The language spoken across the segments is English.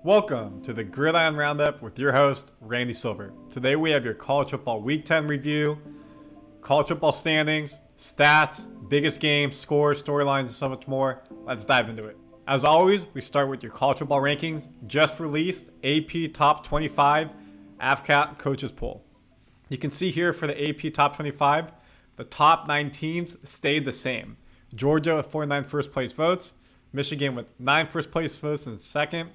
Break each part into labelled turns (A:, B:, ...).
A: Welcome to the Gridiron Roundup with your host, Randy Silver. Today we have your college football Week 10 review, college football standings, stats, biggest games, scores, storylines, and so much more. Let's dive into it. As always, we start with your college football rankings, just released AP Top 25 AFCAT Coaches Poll. You can see here for the AP Top 25, the top 9 teams stayed the same. Georgia with 49 first place votes, Michigan with 9 first place votes in second,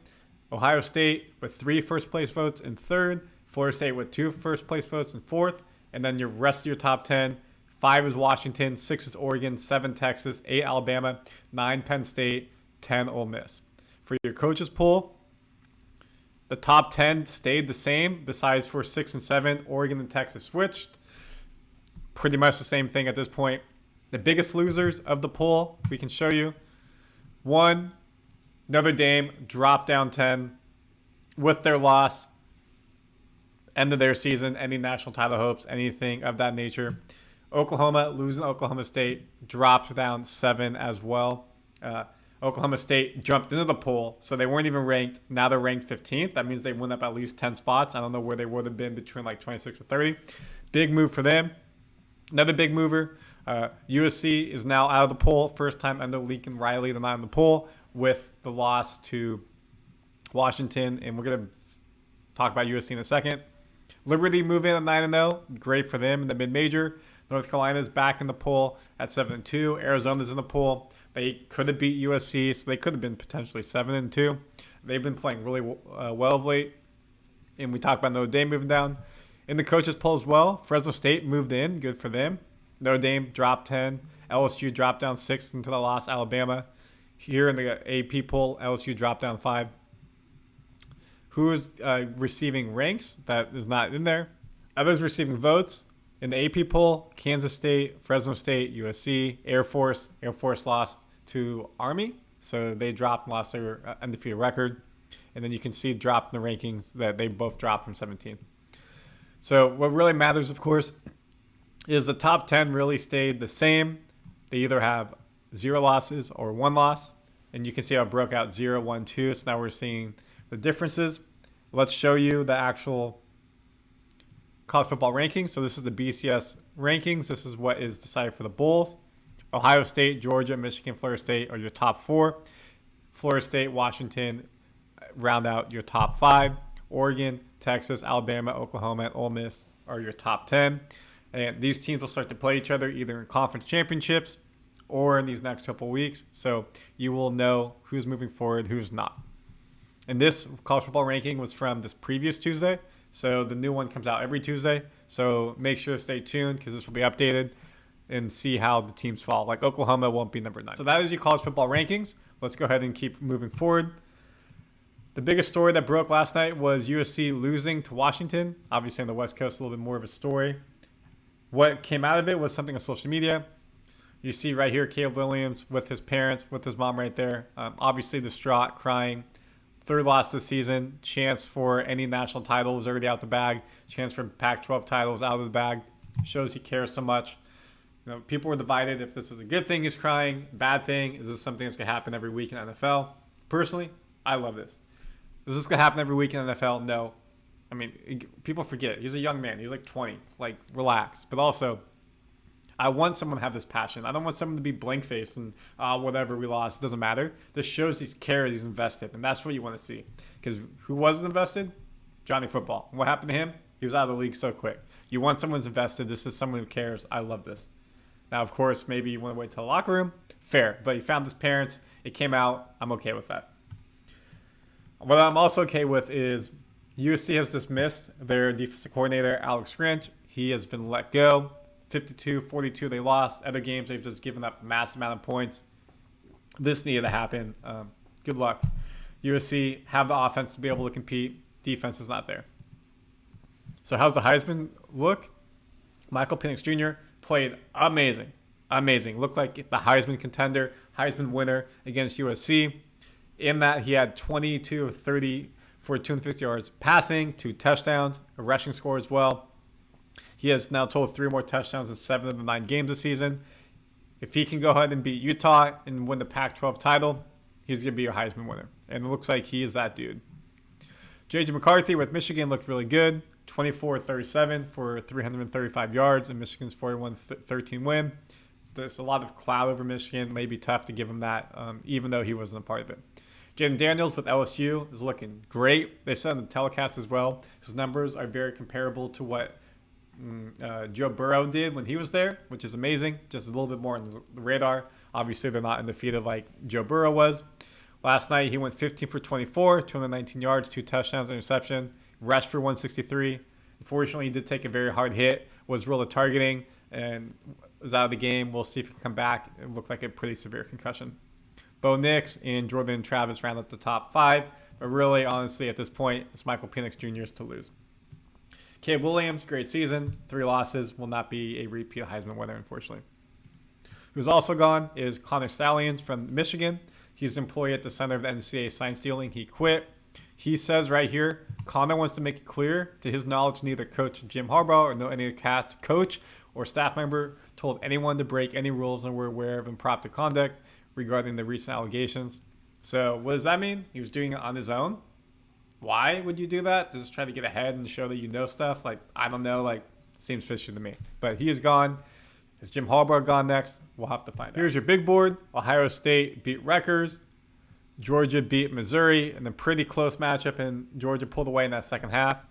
A: Ohio State with 3 first place votes in third, Florida State with 2 first place votes in fourth, and then your rest of your top 10, 5 is Washington, 6 is Oregon, 7 Texas, 8 Alabama, 9 Penn State, 10 Ole Miss. For your coaches poll, the top 10 stayed the same, besides for 6 and 7, Oregon and Texas switched. Pretty much the same thing at this point. The biggest losers of the poll, we can show you. 1, Notre Dame dropped down 10 with their loss. End of their season, any national title hopes, anything of that nature. Oklahoma losing Oklahoma State, dropped down 7 as well. Oklahoma State jumped into the poll, so they weren't even ranked. Now they're ranked 15th. That means they went up at least 10 spots. I don't know where they would have been between like 26 or 30. Big move for them. Another big mover, USC is now out of the poll. First time under Lincoln Riley, they're not in the poll with the loss to Washington. And we're going to talk about USC in a second. Liberty moving in at 9-0. Great for them in the mid-major. North Carolina's back in the poll at 7-2. Arizona's in the poll. They could have beat USC, so they could have been potentially 7-2. They've been playing really well of late. And we talked about Notre Dame moving down. In the coaches poll as well, Fresno State moved in. Good for them. Notre Dame dropped 10. LSU dropped down 6 until they lost Alabama. Here in the AP poll, LSU dropped down 5. Who is receiving ranks? That is not in there. Others receiving votes. In the AP poll, Kansas State, Fresno State, USC, Air Force. Air Force lost to Army, so they dropped and lost their undefeated record. And then you can see drop in the rankings that they both dropped from 17th. So what really matters, of course, is the top 10 really stayed the same. They either have 0 losses or 1 loss. And you can see how it broke out 0, 1, 2. So now we're seeing the differences. Let's show you the actual college football rankings. So this is the BCS rankings. This is what is decided for the bowls. Ohio State, Georgia, Michigan, Florida State are your top 4. Florida State, Washington round out your top 5. Oregon, Texas, Alabama, Oklahoma, and Ole Miss are your top 10. And these teams will start to play each other either in conference championships or in these next couple weeks. So you will know who's moving forward, who's not. And this college football ranking was from this previous Tuesday. So the new one comes out every Tuesday. So make sure to stay tuned because this will be updated and see how the teams fall. Like Oklahoma won't be number 9. So that is your college football rankings. Let's go ahead and keep moving forward. The biggest story that broke last night was USC losing to Washington. Obviously on the West Coast, a little bit more of a story. What came out of it was something on social media. You see right here, Caleb Williams with his parents, with his mom right there. Obviously distraught, crying. 3rd loss this season. Chance for any national title is already out the bag. Chance for Pac-12 titles out of the bag. Shows he cares so much. You know, people were divided if this is a good thing he's crying, bad thing. Is this something that's going to happen every week in NFL? Personally, I love this. Is this going to happen every week in the NFL? No. I mean, people forget. He's a young man. He's like 20. Like, relax. But also, I want someone to have this passion. I don't want someone to be blank-faced and, whatever, we lost. It doesn't matter. This shows he's cared, he's invested. And that's what you want to see. Because who wasn't invested? Johnny Football. And what happened to him? He was out of the league so quick. You want someone who's invested. This is someone who cares. I love this. Now, of course, maybe you want to wait till the locker room. Fair. But he found his parents. It came out. I'm okay with that. What I'm also okay with is USC has dismissed their defensive coordinator, Alex Grinch. He has been let go. 52-42 they lost. Other games they've just given up massive amount of points. This needed to happen. Good luck. USC have the offense to be able to compete. Defense is not there. So how's the Heisman look? Michael Penix Jr. played amazing. Amazing. Looked like the Heisman contender, Heisman winner against USC. In that, he had 22 of 30 for 250 yards passing, 2 touchdowns, a rushing score as well. He has now totaled 3 more touchdowns in 7 of the 9 games this season. If he can go ahead and beat Utah and win the Pac-12 title, he's going to be your Heisman winner. And it looks like he is that dude. J.J. McCarthy with Michigan looked really good. 24-37 for 335 yards in Michigan's 41-13 win. There's a lot of cloud over Michigan. May be tough to give him that, even though he wasn't a part of it. Jaden Daniels with LSU is looking great. They said on the telecast as well, his numbers are very comparable to what Joe Burrow did when he was there, which is amazing. Just a little bit more on the radar. Obviously, they're not undefeated like Joe Burrow was. Last night, he went 15 for 24, 219 yards, 2 touchdowns, interception, rushed for 163. Unfortunately, he did take a very hard hit, was really targeting, and was out of the game. We'll see if he can come back. It looked like a pretty severe concussion. Bo Nix and Jordan Travis round up the top 5. But really, honestly, at this point, it's Michael Penix Jr.'s to lose. Caleb Williams, great season. 3 losses. Will not be a repeat Heisman winner, unfortunately. Who's also gone is Connor Stallions from Michigan. He's an employee at the Center of the NCAA sign stealing. He quit. He says right here, Connor wants to make it clear, to his knowledge, neither Coach Jim Harbaugh or any coach or staff member told anyone to break any rules and were aware of improper conduct regarding the recent allegations. So what does that mean? He was doing it on his own. Why would you do that? Just try to get ahead and show that you know stuff? Like, I don't know. Like, seems fishy to me. But he is gone. Is Jim Harbaugh gone next? We'll have to find out. Here's your big board. Ohio State beat Rutgers. Georgia beat Missouri in a pretty close matchup, and Georgia pulled away in that second half.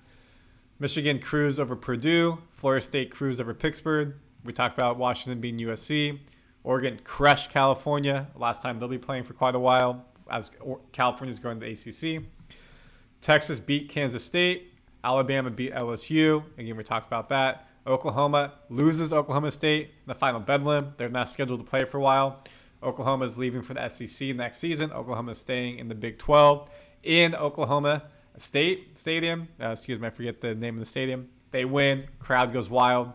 A: Michigan cruised over Purdue. Florida State cruised over Pittsburgh. We talked about Washington beating USC. Oregon crushed California. Last time they'll be playing for quite a while as California's going to the ACC. Texas beat Kansas State. Alabama beat LSU. Again, we talked about that. Oklahoma loses Oklahoma State in the final bedlam. They're not scheduled to play for a while. Oklahoma is leaving for the SEC next season. Oklahoma is staying in the Big 12 in Oklahoma State Stadium. I forget the name of the stadium. They win. Crowd goes wild.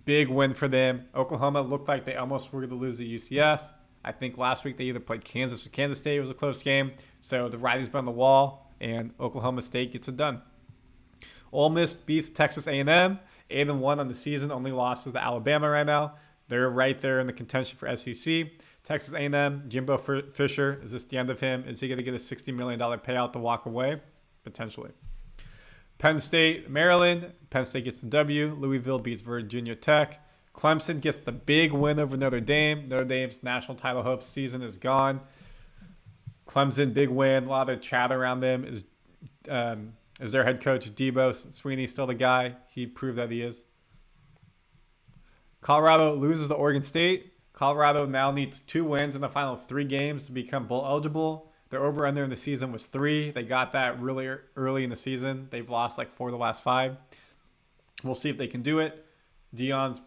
A: Big win for them. Oklahoma looked like they almost were going to lose to UCF. I think last week they either played Kansas or Kansas State. It was a close game. So the writing's been on the wall, and Oklahoma State gets it done. Ole Miss beats Texas A&M. 8-1 on the season. Only lost to Alabama right now. They're right there in the contention for SEC. Texas A&M, Jimbo Fisher, is this the end of him? Is he going to get a $60 million payout to walk away? Potentially. Penn State, Maryland. Penn State gets the W. Louisville beats Virginia Tech. Clemson gets the big win over Notre Dame. Notre Dame's national title hopes season is gone. Clemson, big win. A lot of chat around them. Is their head coach, Debo Swinney, still the guy? He proved that he is. Colorado loses to Oregon State. Colorado now needs 2 wins in the final 3 games to become bowl eligible. Their over-under in the season was 3. They got that really early in the season. They've lost like 4 of the last 5. We'll see if they can do it. Deion's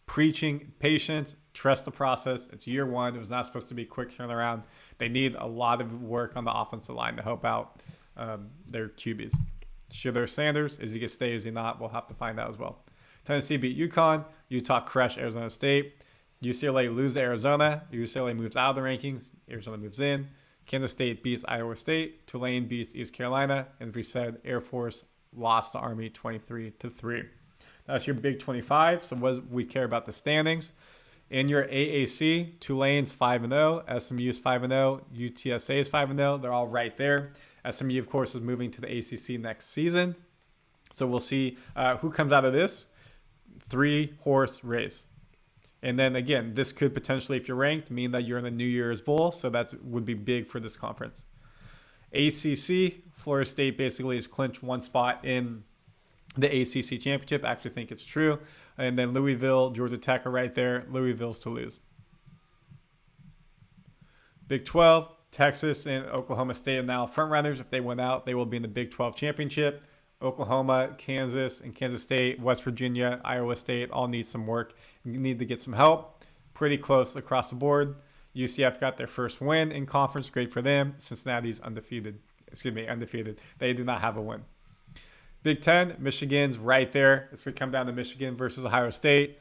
A: preaching patience, trust the process. It's year 1. It was not supposed to be a quick turnaround. They need a lot of work on the offensive line to help out their QBs. Shedeur Sanders, is he going to stay? Is he not? We'll have to find out as well. Tennessee beat UConn. Utah crushed Arizona State. UCLA loses to Arizona. UCLA moves out of the rankings. Arizona moves in. Kansas State beats Iowa State. Tulane beats East Carolina. And as we said, Air Force lost to Army 23-3. That's your Big 25. So what we care about the standings. In your AAC, Tulane's 5-0. SMU's 5-0. UTSA is 5-0. They're all right there. SMU, of course, is moving to the ACC next season. So we'll see who comes out of this 3-horse race. And then, again, this could potentially, if you're ranked, mean that you're in the New Year's Bowl. So that would be big for this conference. ACC, Florida State basically has clinched 1 spot in the ACC championship. I actually think it's true. And then Louisville, Georgia Tech are right there. Louisville's to lose. Big 12, Texas and Oklahoma State are now front runners. If they win out, they will be in the Big 12 championship. Oklahoma, Kansas, and Kansas State, West Virginia, Iowa State all need some work. You need to get some help. Pretty close across the board. UCF got their first win in conference. Great for them. Cincinnati's undefeated. They do not have a win. Big 10, Michigan's right there. It's going to come down to Michigan versus Ohio State.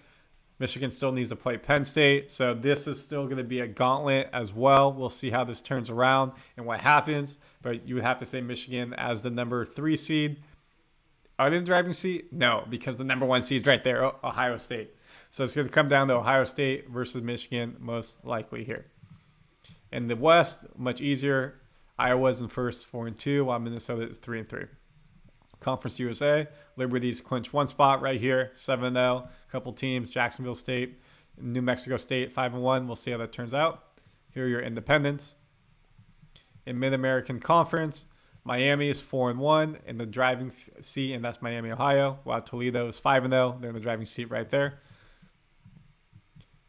A: Michigan still needs to play Penn State. So this is still going to be a gauntlet as well. We'll see how this turns around and what happens. But you would have to say Michigan as the number 3 seed. Are they in the driving seat? No, because the number 1 seed is right there, Ohio State. So it's going to come down to Ohio State versus Michigan, most likely here. In the West, much easier. Iowa's in first, 4-2, while Minnesota is 3-3. Conference USA, Liberty's clinched one spot right here, 7-0. A couple teams, Jacksonville State, New Mexico State, 5-1. We'll see how that turns out. Here are your independents. In Mid-American Conference, Miami is 4-1 in the driving seat, and that's Miami, Ohio, while Toledo is 5-0. They're in the driving seat right there.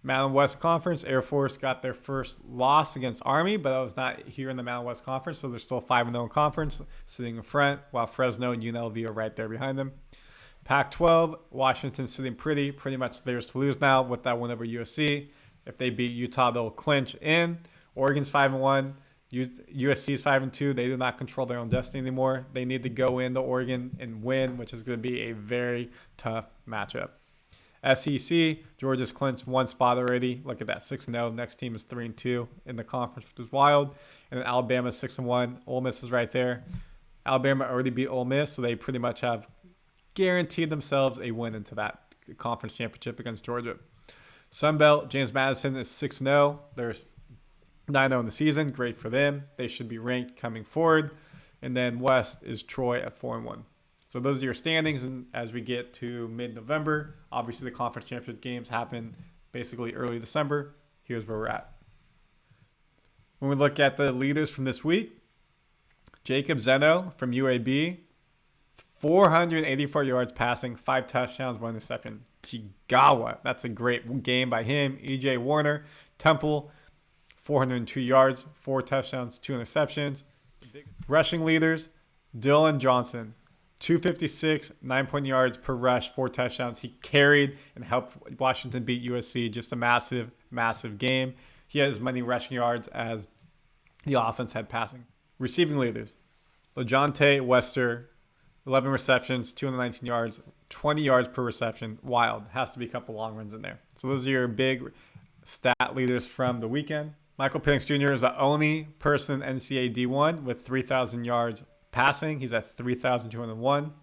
A: Mountain West Conference, Air Force got their first loss against Army, but that was not here in the Mountain West Conference, so they're still 5-0 in conference, sitting in front, while Fresno and UNLV are right there behind them. Pac-12, Washington sitting pretty much theirs to lose now with that win over USC. If they beat Utah, they'll clinch in. Oregon's 5-1. USC is 5-2. They do not control their own destiny anymore. They need to go into Oregon and win, which is going to be a very tough matchup. SEC, Georgia's clinched one spot already. Look at that, 6-0. Next team is 3-2 in the conference, which is wild. And then Alabama's 6-1. Ole Miss is right there. Alabama already beat Ole Miss, so they pretty much have guaranteed themselves a win into that conference championship against Georgia. Sunbelt, James Madison is 6-0. They're 9-0 in the season. Great for them. They should be ranked coming forward. And then West is Troy at 4-1. So those are your standings. And as we get to mid-November, obviously the conference championship games happen basically early December. Here's where we're at. When we look at the leaders from this week, Jacob Zeno from UAB, 484 yards passing, 5 touchdowns, 1 interception. Jigawa, that's a great game by him. EJ Warner, Temple, 402 yards, 4 touchdowns, 2 interceptions. Rushing leaders, Dylan Johnson, 256, 9 yards per rush, 4 touchdowns. He carried and helped Washington beat USC. Just a massive game. He had as many rushing yards as the offense had passing. Receiving leaders, LeJohntay Wester, 11 receptions, 219 yards, 20 yards per reception. Wild. Has to be a couple long runs in there. So those are your big stat leaders from the weekend. Michael Penix Jr. is the only person in NCAA D1 with 3,000 yards passing. He's at 3,201.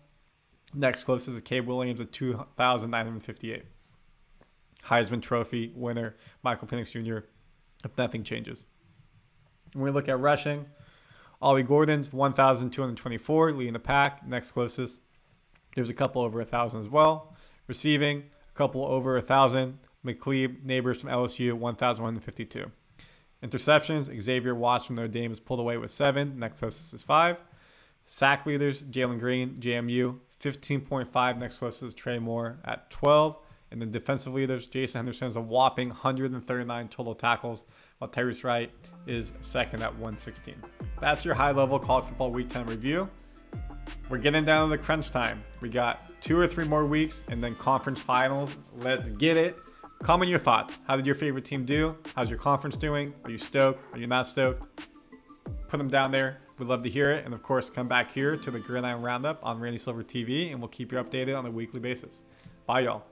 A: Next closest is Caleb Williams at 2,958. Heisman Trophy winner, Michael Penix Jr., if nothing changes. When we look at rushing, Ollie Gordon's 1,224, leading the pack. Next closest, there's a couple over 1,000 as well. Receiving, a couple over 1,000. McLeod, neighbors from LSU, 1,152. Interceptions, Xavier Watts from Notre Dame is pulled away with 7. Next closest is 5. Sack leaders, Jalen Green, JMU, 15.5. Next closest is Trey Moore at 12. And then defensive leaders, Jason Henderson has a whopping 139 total tackles, while Tyrese Wright is second at 116. That's your high-level college football Week 10 review. We're getting down to the crunch time. We got 2 or 3 more weeks and then conference finals. Let's get it. Comment your thoughts. How did your favorite team do? How's your conference doing? Are you stoked? Are you not stoked? Put them down there. We'd love to hear it. And of course, come back here to the Gridiron Roundup on Randy Silver TV, and we'll keep you updated on a weekly basis. Bye, y'all.